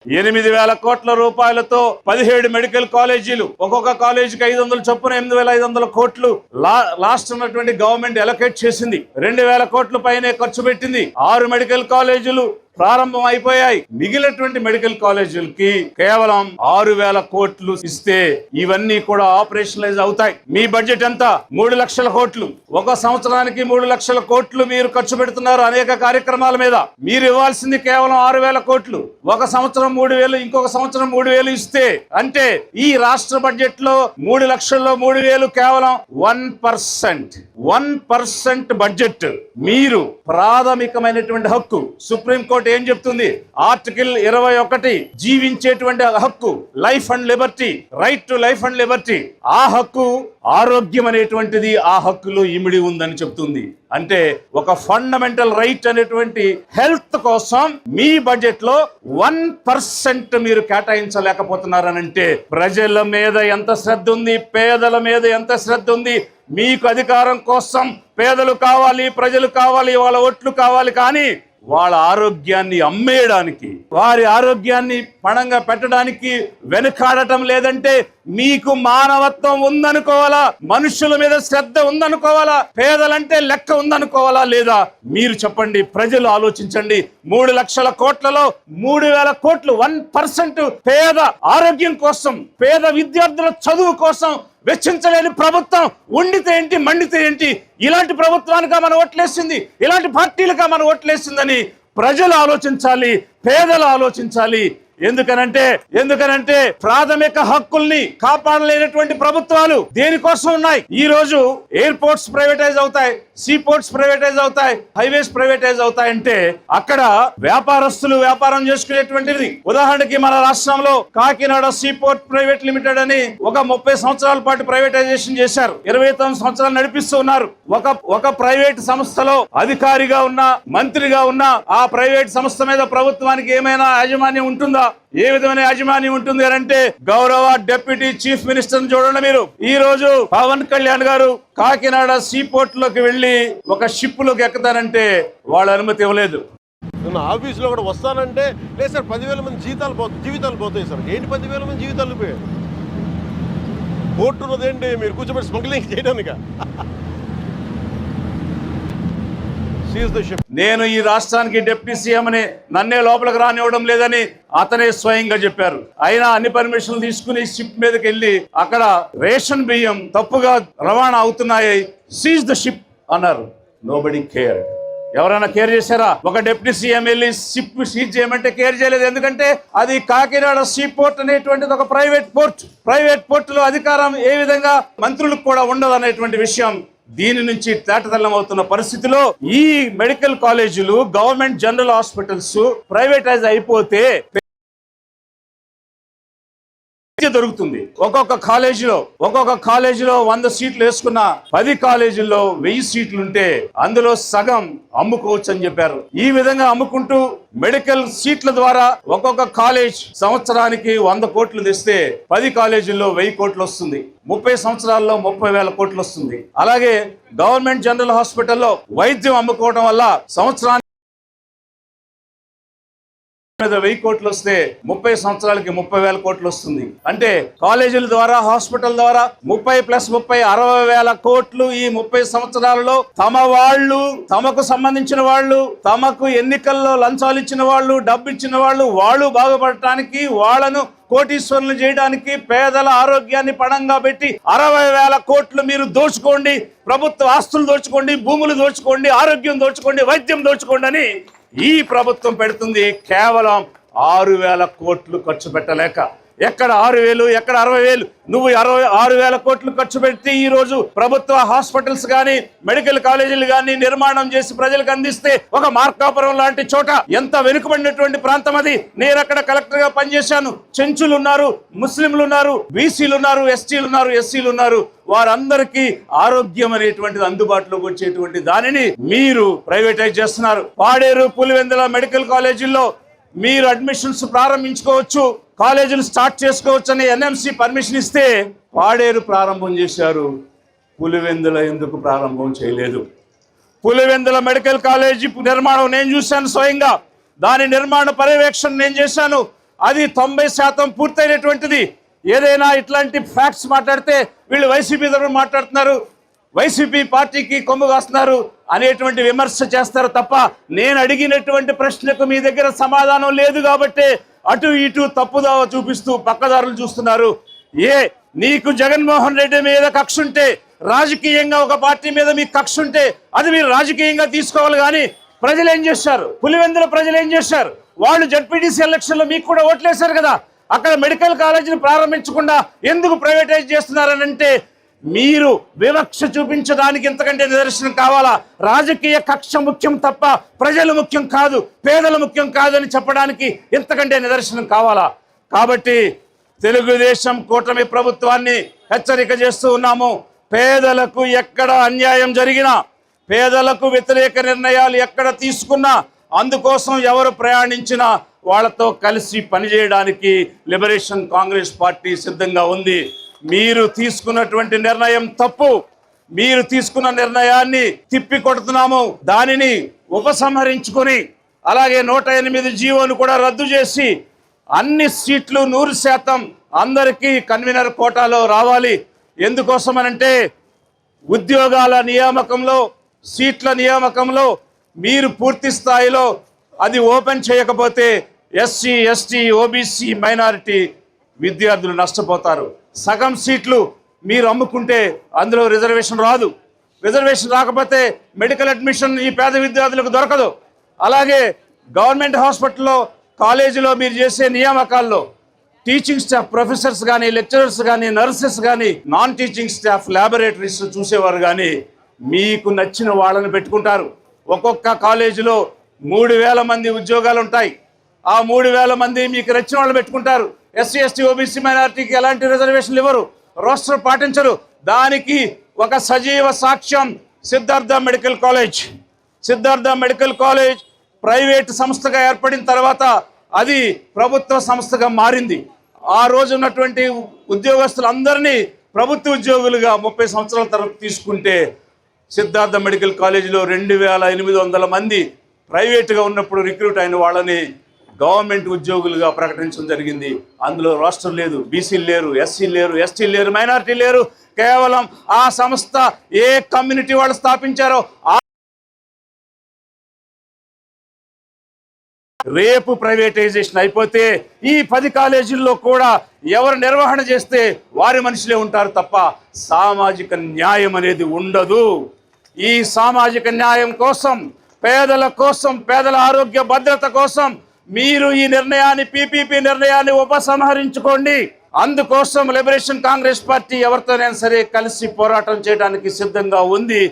8,000 కోట్ల రూపాయలతో 17 మెడికల్ కాలేజీలు, ఒక్కొక్క కాలేజీకి 500 చొప్పున 8,500 కోట్లు లాస్ట్ ఉన్నటువంటి గవర్నమెంట్ అలొకేట్ చేసింది. 2,000 కోట్ల పైనే ఖర్చు పెట్టింది. 6 మెడికల్ కాలేజీలు ప్రారంభం అయిపోయాయి. మిగిలినటువంటి మెడికల్ కాలేజీలకి కేవలం 6,000 కోట్లు ఇస్తే ఇవన్నీ కూడా ఆపరేషనలైజ్ అవుతాయి. మీ బడ్జెట్ ఎంత? 3 లక్షల కోట్లు. ఒక సంవత్సరానికి 3 లక్షల కోట్లు మీరు ఖర్చు పెడుతున్నారు అనేక కార్యక్రమాల మీద. మీరు ఇవ్వాల్సింది కేవలం 6,000 కోట్లు. ఒక సంవత్సరం 3,000, ఇంకొక సంవత్సరం 3,000 ఇస్తే అంటే ఈ రాష్ట్ర బడ్జెట్ లో 3 లక్షల్లో 3,000 కేవలం 1% బడ్జెట్. మీరు ప్రాథమికమైనటువంటి హక్కు సుప్రీంకోర్టు ఏం చెప్తుంది? ఆర్టికల్ 21 జీవించేటువంటి హక్కు, life and Liberty, right to life and Liberty. ఆ హక్కు ఆరోగ్యం అనేటువంటిది ఆ హక్కులో ఇమిడి ఉందని చెప్తుంది. అంటే ఒక ఫండమెంటల్ రైట్ అనేటువంటి హెల్త్ కోసం మీ బడ్జెట్ లో 1% మీరు కేటాయించలేకపోతున్నారనంటే ప్రజల మీద ఎంత శ్రద్ధ ఉంది, పేదల మీద ఎంత శ్రద్ధ ఉంది. మీకు అధికారం కోసం పేదలు కావాలి, ప్రజలు కావాలి, వాళ్ళ ఓట్లు కావాలి, కానీ వాళ్ళ ఆరోగ్యాన్ని అమ్మేయడానికి, వారి ఆరోగ్యాన్ని పణంగా పెట్టడానికి వెనుకాడటం లేదంటే మీకు మానవత్వం ఉందనుకోవాలా, మనుషుల మీద శ్రద్ధ ఉందనుకోవాలా, పేదలంటే లెక్క ఉందనుకోవాలా లేదా? మీరు చెప్పండి, ప్రజలు ఆలోచించండి. 3 లక్షల కోట్లలో 3,000 కోట్లు 1% పేద ఆరోగ్యం కోసం, పేద విద్యార్థుల చదువు కోసం వెచ్చించలేని ప్రభుత్వం ఉండితే ఏంటి, మండితే ఏంటి? ఇలాంటి ప్రభుత్వానిగా మనం ఓట్లేసింది, ఇలాంటి పార్టీలుగా మనం ఓట్లేసిందని ప్రజలు ఆలోచించాలి, పేదలు ఆలోచించాలి. ఎందుకనంటే ప్రాథమిక హక్కుల్ని కాపాడలేనటువంటి ప్రభుత్వాలు దేనికోసం ఉన్నాయి? ఈ రోజు ఎయిర్పోర్ట్స్ ప్రైవేటైజ్ అవుతాయి, సీ పోర్ట్స్ ప్రైవేటైజ్ అవుతాయి, హైవేస్ ప్రైవేటైజ్ అవుతాయంటే అక్కడ వ్యాపారస్తులు వ్యాపారం చేసుకునేటువంటిది. ఉదాహరణకి మన రాష్ట్రంలో Kakinada see port private limited అని ఒక 30 సంవత్సరాల పాటు ప్రైవేటైజేషన్ చేశారు. 29 సంవత్సరాలు నడిపిస్తూ ఉన్నారు. ఒక ప్రైవేట్ సంస్థలో అధికారిగా ఉన్న, మంత్రిగా ఉన్న ఆ ప్రైవేట్ సంస్థ మీద ప్రభుత్వానికి ఏమైనా యాజమాన్యం ఉంటుందా? ఏ విధమైన యాజమాన్యం ఉంటుంది అంటే గౌరవ డిప్యూటీ చీఫ్ మినిస్టర్ చూడండి. మీరు ఈ రోజు పవన్ కళ్యాణ్ గారు కాకినాడ సీ పోర్ట్ లోకి వెళ్లి ఒక షిప్ లోకి ఎక్కుతారంటే వాళ్ళ అనుమతి ఇవ్వలేదు. నేను ఆఫీసులో కూడా వస్తానంటే లేదు సార్, 10,000 మంది జీవితాలు పోతాయి సార్. ఏంటి 10,000 మంది జీవితాలు పోయాయి? పోర్టు ఉన్నదేంటి మీరు కూర్చోబెట్టి స్మగ్లింగ్ చేయడానికి? నేను ఈ రాష్ట్రానికి డిప్యూటీ సీఎం అని నన్నే లోపలికి రానివ్వడం లేదని అతనే స్వయంగా చెప్పారు. అయినా అన్ని పర్మిషన్లు తీసుకుని షిప్ మీదకి వెళ్ళి అక్కడ రేషన్ బియ్యం తప్పుగా రవాణా అవుతున్నాయి, సీజ్ ద షిప్ అన్నారు. Nobody care. ఎవరైనా కేర్ చేశారా? ఒక డిప్యూటీ సీఎం వెళ్ళి షిప్ సీజ్ చేయమంటే కేర్ చేయలేదు. ఎందుకంటే అది కాకినాడ సీ పోర్ట్ అనేటువంటిది ఒక ప్రైవేట్ పోర్ట్. ప్రైవేట్ పోర్టులో అధికారం ఏ విధంగా మంత్రులకు కూడా ఉండదు అనేటువంటి విషయం దీని నుంచి తేటతెల్లం అవుతున్న పరిస్థితిలో ఈ మెడికల్ కాలేజీలు, గవర్నమెంట్ జనరల్ హాస్పిటల్స్ ప్రైవేటైజ్ అయిపోతే దొరుకుతుంది. ఒక్కొక్క కాలేజీలో 100 సీట్లు వేసుకున్న 10 కాలేజీల్లో 1000 సీట్లు ఉంటే అందులో సగం అమ్ముకోవచ్చు అని చెప్పారు. ఈ విధంగా అమ్ముకుంటూ మెడికల్ సీట్ల ద్వారా ఒక్కొక్క కాలేజ్ సంవత్సరానికి 100 కోట్లు తెస్తే 10 కాలేజీల్లో 1000 కోట్లు వస్తుంది. 30 సంవత్సరాల్లో 30,000 కోట్లు వస్తుంది. అలాగే గవర్నమెంట్ జనరల్ హాస్పిటల్లో వైద్యం అమ్ముకోవడం వల్ల సంవత్సరానికి 1000 కోట్లు వస్తే 30 సంవత్సరాలకి 30,000 కోట్లు వస్తుంది. అంటే కాలేజీల ద్వారా, హాస్పిటల్ ద్వారా 30 + 30 60,000 కోట్లు ఈ 30 సంవత్సరాలలో తమకు సంబంధించిన వాళ్ళు, తమకు ఎన్నికల్లో లంచాలు ఇచ్చిన వాళ్ళు, డబ్బు ఇచ్చిన వాళ్ళు బాగుపడటానికి, వాళ్ళను కోటీశ్వరులు చేయడానికి, పేదల ఆరోగ్యాన్ని పణంగా పెట్టి 60,000 కోట్లు మీరు దోచుకోండి, ప్రభుత్వ ఆస్తులు దోచుకోండి, భూములు దోచుకోండి, ఆరోగ్యం దోచుకోండి, వైద్యం దోచుకోండి అని ఈ ప్రభుత్వం పెడుతుంది. కేవలం 6,000 కోట్లు ఖర్చు పెట్టలేక. ఎక్కడ 6,000, ఎక్కడ 60,000? నువ్వు 6,000 కోట్లు ఖర్చు పెట్టి ఈ రోజు ప్రభుత్వ హాస్పిటల్స్ గాని, మెడికల్ కాలేజీలు గాని నిర్మాణం చేసి ప్రజలకు అందిస్తే ఒక మార్కాపురం లాంటి చోట ఎంత వెనుకబడినటువంటి ప్రాంతం అది. నేను అక్కడ కలెక్టర్ గా పనిచేశాను. చెంచులు ఉన్నారు, ముస్లింలు ఉన్నారు, బీసీలు ఉన్నారు, ఎస్టీలు ఉన్నారు, ఎస్సీలు ఉన్నారు. వారందరికీ ఆరోగ్యం అనేటువంటిది అందుబాటులోకి వచ్చేటువంటి దానిని మీరు ప్రైవేటైజ్ చేస్తున్నారు. పాడేరు, పులివెందుల మెడికల్ కాలేజీల్లో మీరు అడ్మిషన్స్ ప్రారంభించుకోవచ్చు, కాలేజీలు స్టార్ట్ చేసుకోవచ్చు అని ఎన్ఎంసీ పర్మిషన్ ఇస్తే పాడేరు ప్రారంభం చేశారు. పులివెందుల ఎందుకు ప్రారంభం చేయలేదు? పులివెందుల మెడికల్ కాలేజీ నిర్మాణం నేను చూశాను స్వయంగా. దాని నిర్మాణ పర్యవేక్షణ నేను చేశాను. అది 90% పూర్తయినటువంటిది. ఏదైనా ఇట్లాంటి ఫ్యాక్ట్స్ మాట్లాడితే వీళ్ళు వైసీపీ తరఫున మాట్లాడుతున్నారు, వైసీపీ పార్టీకి కొమ్ము కాస్తున్నారు అనేటువంటి విమర్శ చేస్తారు తప్ప, నేను అడిగినటువంటి ప్రశ్నకు మీ దగ్గర సమాధానం లేదు కాబట్టి అటు ఇటు తప్పుదావ చూపిస్తూ పక్కదారులు చూస్తున్నారు. నీకు జగన్మోహన్ రెడ్డి మీద కక్ష ఉంటే, రాజకీయంగా ఒక పార్టీ మీద మీకు కక్ష ఉంటే అది మీరు రాజకీయంగా తీసుకోవాలి. కానీ ప్రజలు ఏం చేశారు? పులివెందుల ప్రజలు ఏం చేశారు? వాళ్ళు జడ్పీటీసీ ఎలక్షన్లో మీకు కూడా ఓట్లేశారు కదా. అక్కడ మెడికల్ కాలేజీని ప్రారంభించకుండా ఎందుకు ప్రైవేటైజ్ చేస్తున్నారని అంటే, మీరు వివక్ష చూపించడానికి ఇంతకంటే నిదర్శనం కావాలా? రాజకీయ కక్ష ముఖ్యం తప్ప ప్రజలు ముఖ్యం కాదు, పేదలు ముఖ్యం కాదు అని చెప్పడానికి ఇంతకంటే నిదర్శనం కావాలా? కాబట్టి తెలుగుదేశం కూటమి ప్రభుత్వాన్ని హెచ్చరిక చేస్తూ ఉన్నాము. పేదలకు ఎక్కడ అన్యాయం జరిగినా, పేదలకు వ్యతిరేక నిర్ణయాలు ఎక్కడ తీసుకున్నా, అందుకోసం ఎవరు ప్రయాణించినా వాళ్ళతో కలిసి పనిచేయడానికి లిబరేషన్ కాంగ్రెస్ పార్టీ సిద్ధంగా ఉంది. మీరు తీసుకున్నటువంటి నిర్ణయం తప్పు. మీరు తీసుకున్న నిర్ణయాన్ని తిప్పి కొడుతున్నాము. దానిని ఉపసంహరించుకొని అలాగే 108 జీవోను కూడా రద్దు చేసి అన్ని సీట్లు 100% అందరికీ కన్వీనర్ కోటాలో రావాలి. ఎందుకోసమనంటే ఉద్యోగాల నియామకంలో, సీట్ల నియామకంలో మీరు పూర్తి స్థాయిలో అది ఓపెన్ చేయకపోతే ఎస్సీ, ఎస్టీ, ఓబీసీ, మైనారిటీ విద్యార్థులు నష్టపోతారు. సగం సీట్లు మీరు అమ్ముకుంటే అందులో రిజర్వేషన్ రాదు. రిజర్వేషన్ రాకపోతే మెడికల్ అడ్మిషన్ ఈ పేద విద్యార్థులకు దొరకదు. అలాగే గవర్నమెంట్ హాస్పిటల్లో, కాలేజీలో మీరు చేసే నియామకాల్లో టీచింగ్ స్టాఫ్, ప్రొఫెసర్స్ కానీ, లెక్చరర్స్ కానీ, నర్సెస్ కానీ, నాన్ టీచింగ్ స్టాఫ్, ల్యాబొరేటరీస్ చూసేవారు కానీ మీకు నచ్చిన వాళ్ళని పెట్టుకుంటారు. ఒక్కొక్క కాలేజీలో 3000 మంది ఉద్యోగాలు ఉంటాయి. ఆ 3000 మంది మీకు నచ్చిన వాళ్ళు పెట్టుకుంటారు. ఎస్సీ, ఎస్టీ, ఓబీసీ, మైనారిటీకి ఎలాంటి రిజర్వేషన్లు ఇవ్వరు, రోస్టర్ పాటించరు. దానికి ఒక సజీవ సాక్ష్యం Siddhartha medical college. Siddhartha medical college private సంస్థగా ఏర్పడిన తర్వాత అది ప్రభుత్వ సంస్థగా మారింది. ఆ రోజు ఉన్నటువంటి ఉద్యోగస్తులందరినీ ప్రభుత్వ ఉద్యోగులుగా 30 సంవత్సరాల తర్వాత తీసుకుంటే సిద్ధార్థ మెడికల్ కాలేజీలో 2800 మంది ప్రైవేటుగా ఉన్నప్పుడు రిక్రూట్ అయిన వాళ్ళని గవర్నమెంట్ ఉద్యోగులుగా ప్రకటించడం జరిగింది. అందులో రాష్ట్రం లేదు, బీసీలు లేరు, ఎస్సీలు లేరు, ఎస్టీలు లేరు, మైనారిటీ లేరు. కేవలం ఆ సంస్థ ఏ కమ్యూనిటీ వాళ్ళు స్థాపించారో రేపు ప్రైవేటైజేషన్ అయిపోతే ఈ 10 కాలేజీల్లో కూడా ఎవరు నిర్వహణ చేస్తే వారి మనుషులే ఉంటారు తప్ప సామాజిక న్యాయం అనేది ఉండదు. ఈ సామాజిక న్యాయం కోసం, పేదల కోసం, పేదల ఆరోగ్య భద్రత కోసం మీరు ఈ నిర్ణయాన్ని, పీపీపీ నిర్ణయాన్ని ఉపసంహరించుకోండి. అందుకోసం లిబరేషన్ కాంగ్రెస్ పార్టీ ఎవరితోనైనా సరే కలిసి పోరాటం చేయడానికి సిద్ధంగా ఉంది.